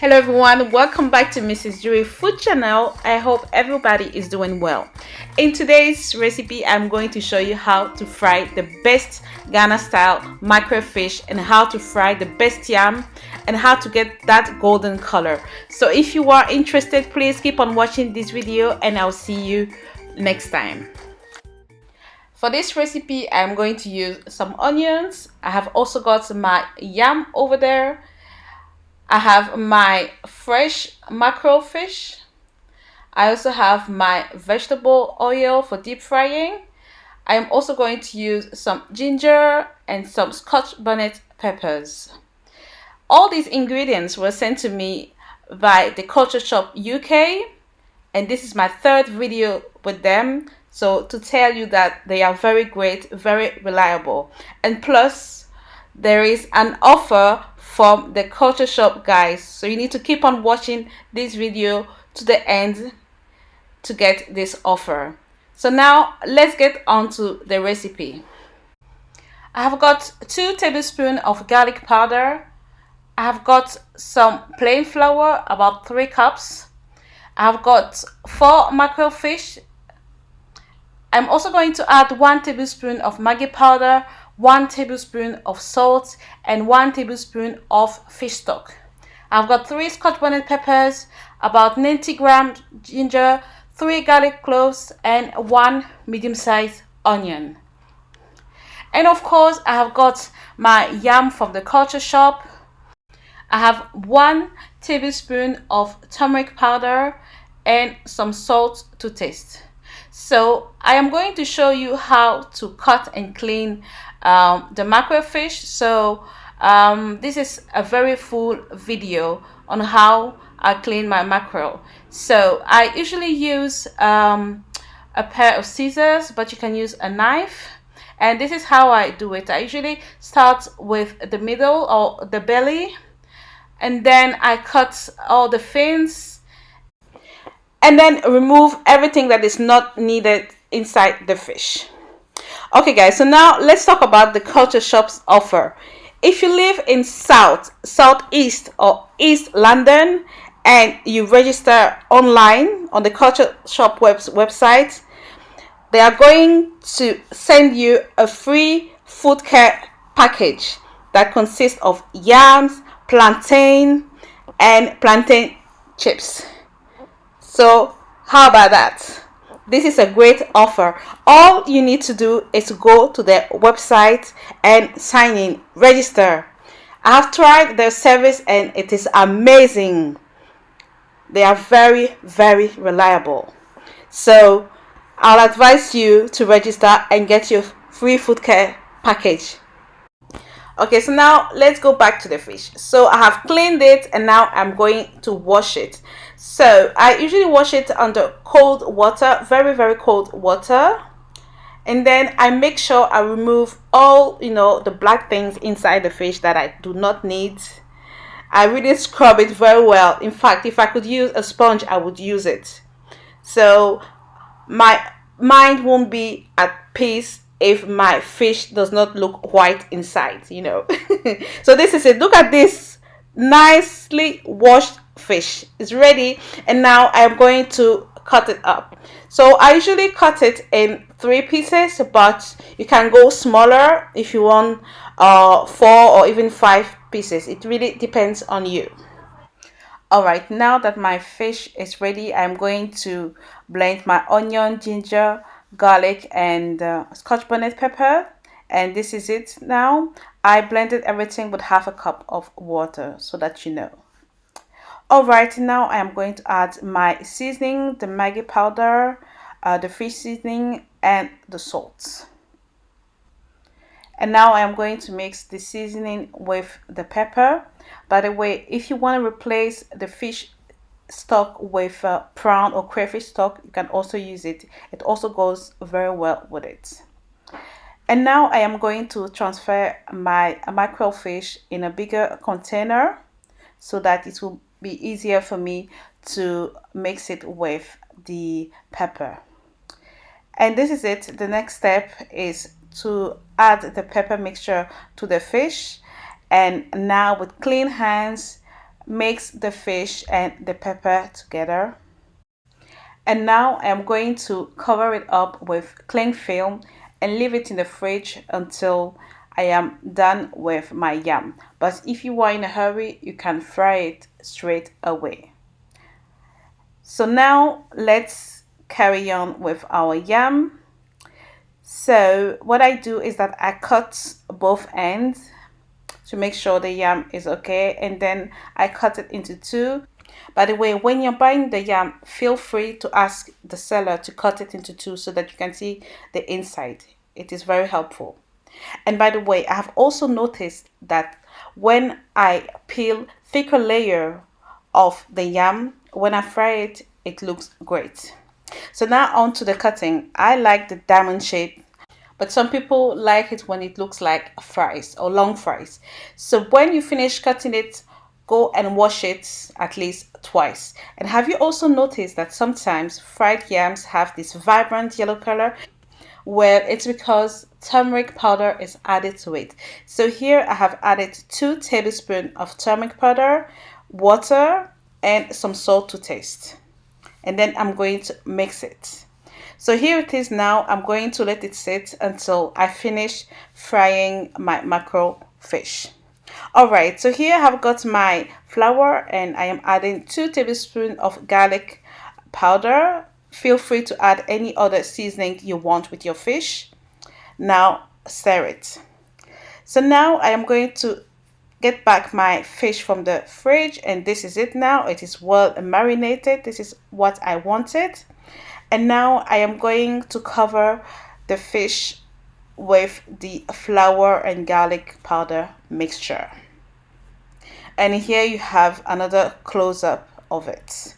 Hello everyone, welcome back to Mrs. Drewryous Food Channel. I hope everybody is doing well. In today's recipe, I'm going to show you how to fry the best Ghana style mackerel fish and how to fry the best yam and how to get that golden color. So if you are interested, please keep on watching this video and I'll see you next time. For this recipe, I'm going to use some onions. I have also got my yam over there. I have my fresh mackerel fish. I also have my vegetable oil for deep frying. I am also going to use some ginger and some scotch bonnet peppers. All these ingredients were sent to me by the Culture Shop UK, and this is my third video with them. So to tell you that they are very great, very reliable, and plus there is an offer from the Culture Shop guys, so you need to keep on watching this video to the end to get this offer. So now let's get on to the recipe. I have got 2 tablespoons of garlic powder. I have got some plain flour, about 3 cups. I have got 4 mackerel fish. I'm also going to add 1 tablespoon of maggi powder, 1 tablespoon of salt, and 1 tablespoon of fish stock. I've got 3 scotch bonnet peppers, about 90 grams ginger, 3 garlic cloves, and 1 medium-sized onion. And of course, I have got my yam from the Culture Shop. I have 1 tablespoon of turmeric powder and some salt to taste. So I am going to show you how to cut and clean the mackerel fish. So this is a very full video on how I clean my mackerel. So I usually use a pair of scissors, but you can use a knife. And this is how I do it. I usually start with the middle or the belly, and then I cut all the fins and then remove everything that is not needed inside the fish. Okay guys, so now let's talk about the Culture Shop's offer. If you live in Southeast or East London and you register online on the Culture Shop website, they are going to send you a free food care package that consists of yams, plantain, and plantain chips. So how about that? This is a great offer. All you need to do is to go to their website and sign in, register. I have tried their service and it is amazing. They are very, very reliable. So I'll advise you to register and get your free food care package. Okay, so now let's go back to the fish. So I have cleaned it and now I'm going to wash it. So I usually wash it under cold water, very, very cold water. And then I make sure I remove all, the black things inside the fish that I do not need. I really scrub it very well. In fact, if I could use a sponge, I would use it. So my mind won't be at peace if my fish does not look white inside, So this is it. Look at this nicely washed fish. It's ready, and now I'm going to cut it up. So I usually cut it in 3 pieces, but you can go smaller if you want 4 or even 5 pieces. It really depends on you. Alright, now that my fish is ready, I'm going to blend my onion, ginger, garlic, and scotch bonnet pepper, and this is it. Now I blended everything with half a cup of water so that you know. Alright, now I am going to add my seasoning, the maggi powder, the fish seasoning, and the salt. And now I am going to mix the seasoning with the pepper. By the way, if you want to replace the fish stock with prawn or crayfish stock, you can also use it. It also goes very well with it. And now I am going to transfer my mackerel fish in a bigger container so that it will be easier for me to mix it with the pepper. And this is it. The next step is to add the pepper mixture to the fish, and now with clean hands mix the fish and the pepper together. And now I am going to cover it up with cling film and leave it in the fridge until I am done with my yam. But if you are in a hurry, you can fry it straight away. So now let's carry on with our yam. So what I do is that I cut both ends to make sure the yam is okay, and then I cut it into two. By the way, when you're buying the yam, feel free to ask the seller to cut it into two so that you can see the inside. It is very helpful. And by the way, I have also noticed that when I peel thicker layer of the yam, when I fry it, it looks great. So now on to the cutting. I like the diamond shape, but some people like it when it looks like fries or long fries. So when you finish cutting it, go and wash it at least twice. And have you also noticed that sometimes fried yams have this vibrant yellow color? Well, it's because turmeric powder is added to it. So here I have added 2 tablespoons of turmeric powder, water, and some salt to taste. And then I'm going to mix it. So here it is now. I'm going to let it sit until I finish frying my mackerel fish. Alright, so here I have got my flour and I am adding 2 tablespoons of garlic powder. Feel free to add any other seasoning you want with your fish. Now stir it. So now I am going to get back my fish from the fridge, and this is it now. It is well marinated. This is what I wanted. And now I am going to cover the fish with the flour and garlic powder mixture. And here you have another close-up of it.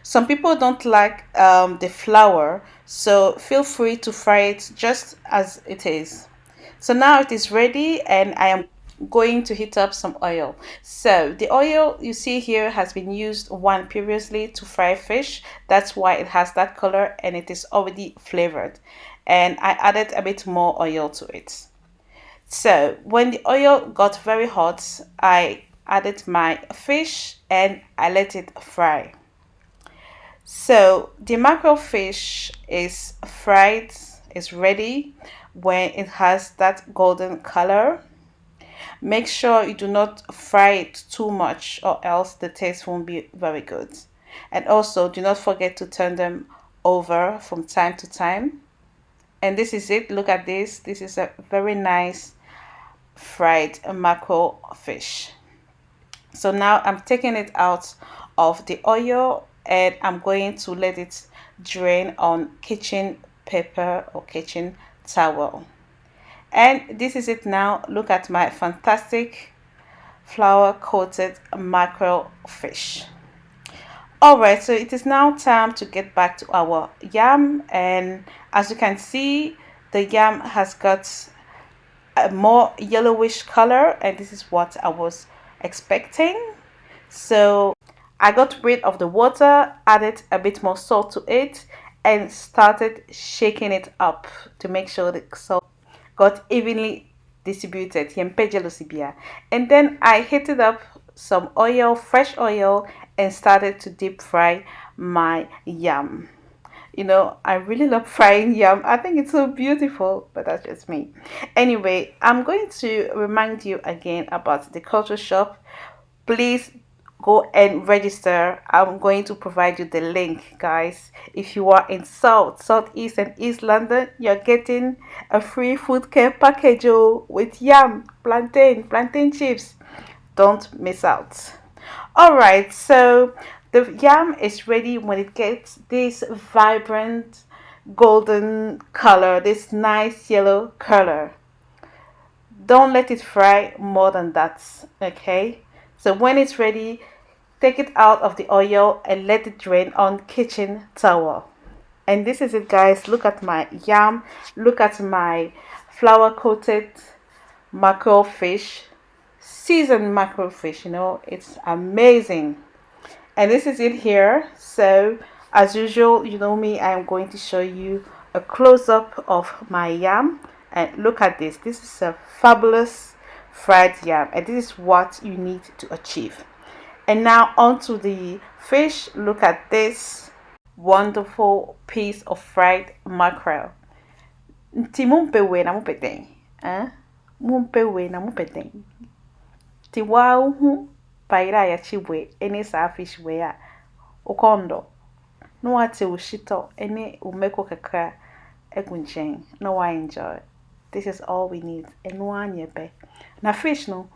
Some people don't like the flour, so feel free to fry it just as it is. So now it is ready, and I am going to heat up some oil. So the oil you see here has been used one previously to fry fish. That's why it has that color and it is already flavored. And I added a bit more oil to it. So when the oil got very hot, I added my fish and I let it fry. So the mackerel fish is fried, is ready when it has that golden color. Make sure you do not fry it too much or else the taste won't be very good. And also do not forget to turn them over from time to time. And this is it. Look at this. This is a very nice fried mackerel fish. So now I'm taking it out of the oil and I'm going to let it drain on kitchen paper or kitchen towel. And this is it now. Look at my fantastic flour coated mackerel fish. Alright, so it is now time to get back to our yam, and as you can see, the yam has got a more yellowish color, and this is what I was expecting. So I got rid of the water, added a bit more salt to it, and started shaking it up to make sure the salt got evenly distributed. And then I heated up some oil, fresh oil, and started to deep fry my yam. You know, I really love frying yam. I think it's so beautiful, but that's just me. Anyway, I'm going to remind you again about the culture shop. Please go and register. I'm going to provide you the link, guys. If you are in southeast and east London, you're getting a free food care package with yam, plantain chips. Don't miss out. All right, so the yam is ready when it gets this vibrant golden color, this nice yellow color. Don't let it fry more than that, okay? So when it's ready, take it out of the oil and let it drain on kitchen towel. And this is it, guys. Look at my yam. Look at my flour coated mackerel fish, seasoned mackerel fish. You know, it's amazing. And this is it here. So as usual, you know me, I am going to show you a close-up of my yam. And look at this. This is a fabulous fried yam, and this is what you need to achieve. And now onto the fish. Look at this wonderful piece of fried mackerel. Nti mumpe we na mumpe den. Eh? Mumpe we na mumpe den. Ti wa hu paira ya chibwe any sa fish we a ukondo. No wate ushito any umeko kakra egunchen. No wa enjoy. This is all we need. And one yepe. Na fish no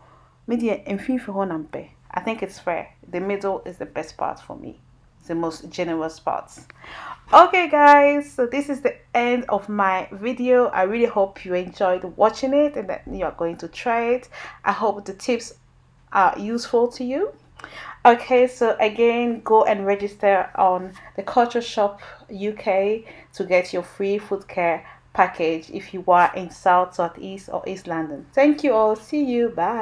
media mfifi ho nampe. I think it's fair. The middle is the best part for me. It's the most generous parts. Okay guys, so this is the end of my video. I really hope you enjoyed watching it and that you are going to try it. I hope the tips are useful to you. Okay, so again, go and register on the Culture Shop UK to get your free food care package if you are in South, Southeast, or East London. Thank you all. See you. Bye.